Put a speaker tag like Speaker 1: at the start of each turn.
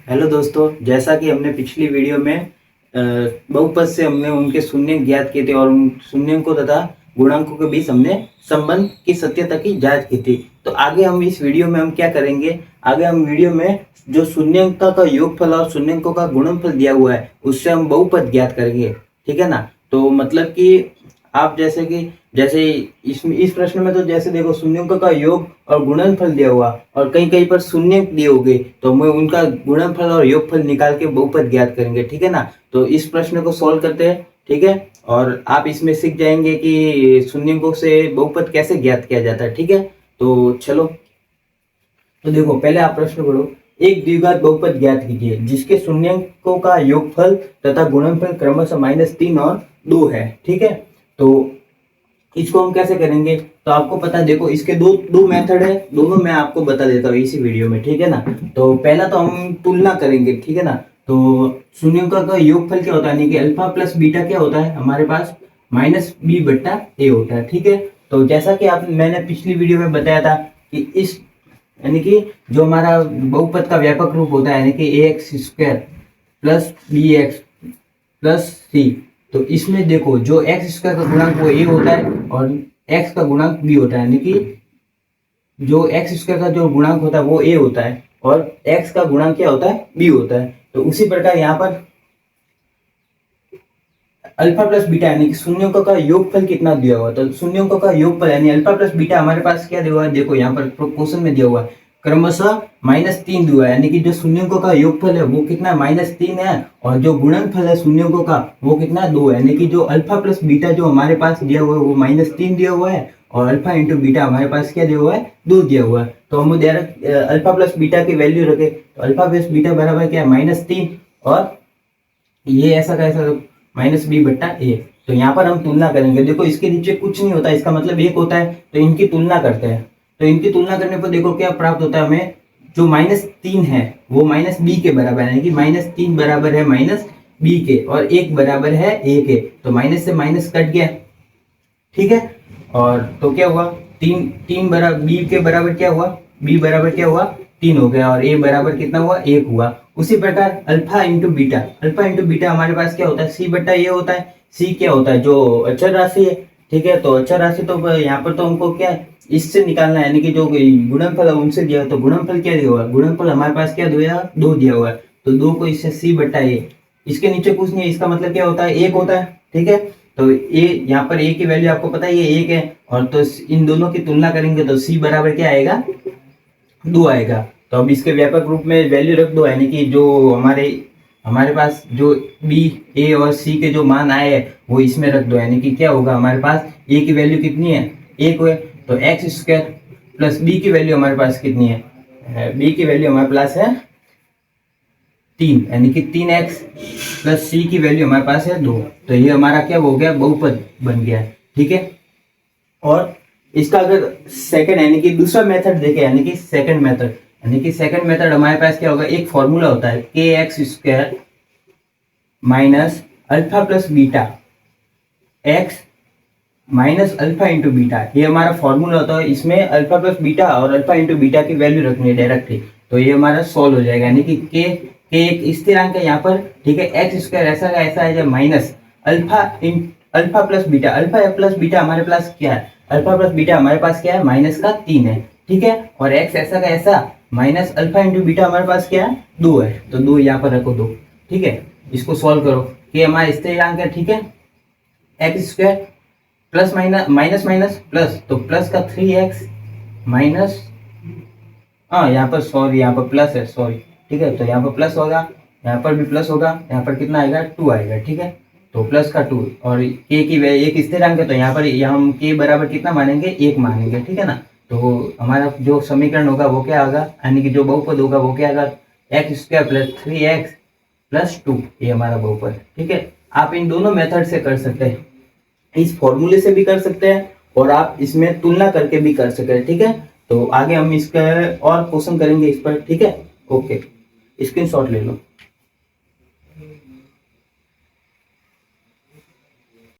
Speaker 1: Hello दोस्तों, जैसा कि हमने पिछली वीडियो में बहुपद से हमने उनके शून्य ज्ञात किए थे और उन शून्यों को तथा गुणांकों के बीच हमने संबंध की सत्यता की जांच की थी। तो आगे हम इस वीडियो में हम क्या करेंगे, आगे हम वीडियो में जो शून्यंकों का योगफल और शून्यंकों का गुणनफल दिया हुआ है उससे हम बहुपद ज्ञात करेंगे। ठीक है ना। तो मतलब कि आप जैसे इस प्रश्न में तो जैसे देखो शून्यों का योग और गुणनफल दिया हुआ और कहीं कहीं पर शून्य दिए होंगे, तो हम उनका गुणनफल और योगफल निकाल के बहुपद ज्ञात करेंगे। ठीक है ना। तो इस प्रश्न को सॉल्व करते हैं। ठीक है। और आप इसमें सीख जाएंगे कि शून्यों से बहुपद कैसे ज्ञात किया जाता है। ठीक है। तो चलो, तो देखो पहले आप प्रश्न पढ़ो। एक द्विघात बहुपद ज्ञात कीजिए जिसके शून्यंकों का योगफल तथा गुणनफल क्रमशः -3 और 2 है। ठीक है। तो इसको हम कैसे करेंगे, तो आपको पता है, देखो इसके दो मेथड है, दोनों मैं आपको बता देता हूँ इसी वीडियो में। ठीक है ना। तो पहला तो हम तुलना करेंगे। ठीक है ना। तो शून्यों का योगफल क्या होता है, यानी कि अल्फा प्लस बीटा क्या होता है हमारे पास -b/a होता है। ठीक है। तो जैसा कि मैंने पिछली वीडियो में बताया था कि इस यानी कि जो हमारा बहुपद का व्यापक रूप होता है, यानी कि ax² प्लस bx प्लस सी, तो इसमें देखो जो x² का गुणांक वो a होता है और x का गुणांक b होता है, यानी कि जो x² का जो गुणांक होता है वो a होता है और x का गुणांक क्या होता है, b होता है। तो उसी प्रकार यहाँ पर अल्फा प्लस बीटा यानी कि शून्यों का योगफल कितना दिया हुआ है, तो शून्यों का योगफल यानी अल्फा प्लस बीटा हमारे पास क्या दिया हुआ है, देखो यहाँ पर क्वेश्चन में दिया हुआ है क्रमशः -3 दिया हुआ है, यानी कि जो शून्यों का योगफल है वो कितना -3 है और जो गुणनफल है शून्यों का वो कितना 2 है। यानी कि जो अल्फा प्लस बीटा जो हमारे पास दिया हुआ है वो -3 दिया हुआ है और अल्फा इंटू बीटा हमारे पास क्या दिया हुआ है, 2 दिया हुआ है। तो हम डायरेक्ट अल्फा प्लस बीटा की वैल्यू रखे, तो अल्फा प्लस बीटा बराबर क्या है, -3 और ये ऐसा कैसा -b/a। तो यहाँ पर हम तुलना करेंगे। देखो इसके नीचे कुछ नहीं होता, इसका मतलब 1 होता है, तो इनकी तुलना करते हैं। तो इनकी तुलना करने पर देखो क्या प्राप्त होता है हमें, जो -3 है वो -b के बराबर है, यानी कि -3 बराबर है -b के और 1 बराबर है a के, तो माइनस से माइनस कट गया। ठीक है। और तो क्या हुआ, 3 बराबर b के बराबर क्या हुआ, b बराबर क्या हुआ 3 हो गया और a बराबर कितना हुआ, 1 हुआ। उसी प्रकार अल्फा इंटू बीटा हमारे पास क्या होता है, c/a होता है। c क्या होता है, जो अचर राशि है। ठीक है। तो अचर राशि तो यहाँ पर तो हमको क्या है, इससे निकालना है, यानी कि जो गुणनफल है उनसे दिया, तो गुणनफल क्या दिया हुआ है, गुणनफल हमारे पास क्या दिया, 2 दिया हुआ है। तो 2 को इससे c/a, इसके नीचे कुछ नहीं है, इसका मतलब क्या होता है, 1 होता है। ठीक है। तो ए यहाँ पर a की वैल्यू आपको पता है ये 1 है, और तो इन दोनों की तुलना करेंगे तो c बराबर क्या आएगा, 2 आएगा। तो अब इसके व्यापक रूप में वैल्यू रख दो, यानी कि जो हमारे पास जो b, a और c के जो मान आए हैं वो इसमें रख दो, यानी कि क्या होगा, हमारे पास a की वैल्यू कितनी है, 1 है, तो x² प्लस b की वैल्यू हमारे पास कितनी है, b की वैल्यू हमारे पास है 3, यानी कि 3x प्लस c की वैल्यू हमारे पास है 2। तो ये हमारा क्या हो गया, बहुपद बन गया। ठीक है। और इसका अगर सेकंड यानी कि दूसरा मेथड देखें, यानी कि सेकंड मेथड हमारे पास क्या होगा, एक फॉर्मूला होता है kx² minus alpha plus beta x minus alpha into beta, ये हमारा फॉर्मूला होता है। इसमें अल्फा प्लस बीटा और अल्फा इंटू बीटा की वैल्यू रखनी है डायरेक्टली, तो ये हमारा सॉल्व हो जाएगा, यानी कि k एक स्थिरांक है यहाँ पर। ठीक है। x² ऐसा का ऐसा है माइनस अल्फा प्लस बीटा हमारे पास क्या है, अल्फा प्लस बीटा हमारे पास क्या है, -3 है। ठीक है। और x ऐसा का ऐसा माइनस अल्फा इंटू बीटा हमारे पास क्या है, 2 है, तो 2 यहाँ पर रखो 2। ठीक है। इसको सॉल्व करो, कि हमारा स्थिरांक है। ठीक है। x² plus minus minus plus, तो प्लस का 3x माइनस, हाँ यहाँ पर सॉरी यहाँ पर प्लस है, सॉरी। ठीक है। तो यहाँ पर प्लस होगा, यहाँ पर भी प्लस होगा, यहाँ पर कितना आएगा, 2 आएगा। ठीक है। तो प्लस का 2 और k की एक स्थिरांक है, तो यहाँ पर हम k बराबर कितना मानेंगे, 1 मानेंगे। ठीक है ना। तो हमारा जो समीकरण होगा वो क्या होगा, यानी कि जो बहुपद होगा वो क्या होगा, x² प्लस 3x प्लस 2, ये हमारा बहुपद। ठीक है। आप इन दोनों मेथड से कर सकते हैं, इस फॉर्मूले से भी कर सकते हैं और आप इसमें तुलना करके भी कर सकते हैं। ठीक है। तो आगे हम इसका और क्वेश्चन करेंगे इस पर। ठीक है। ओके, स्क्रीनशॉट ले लो।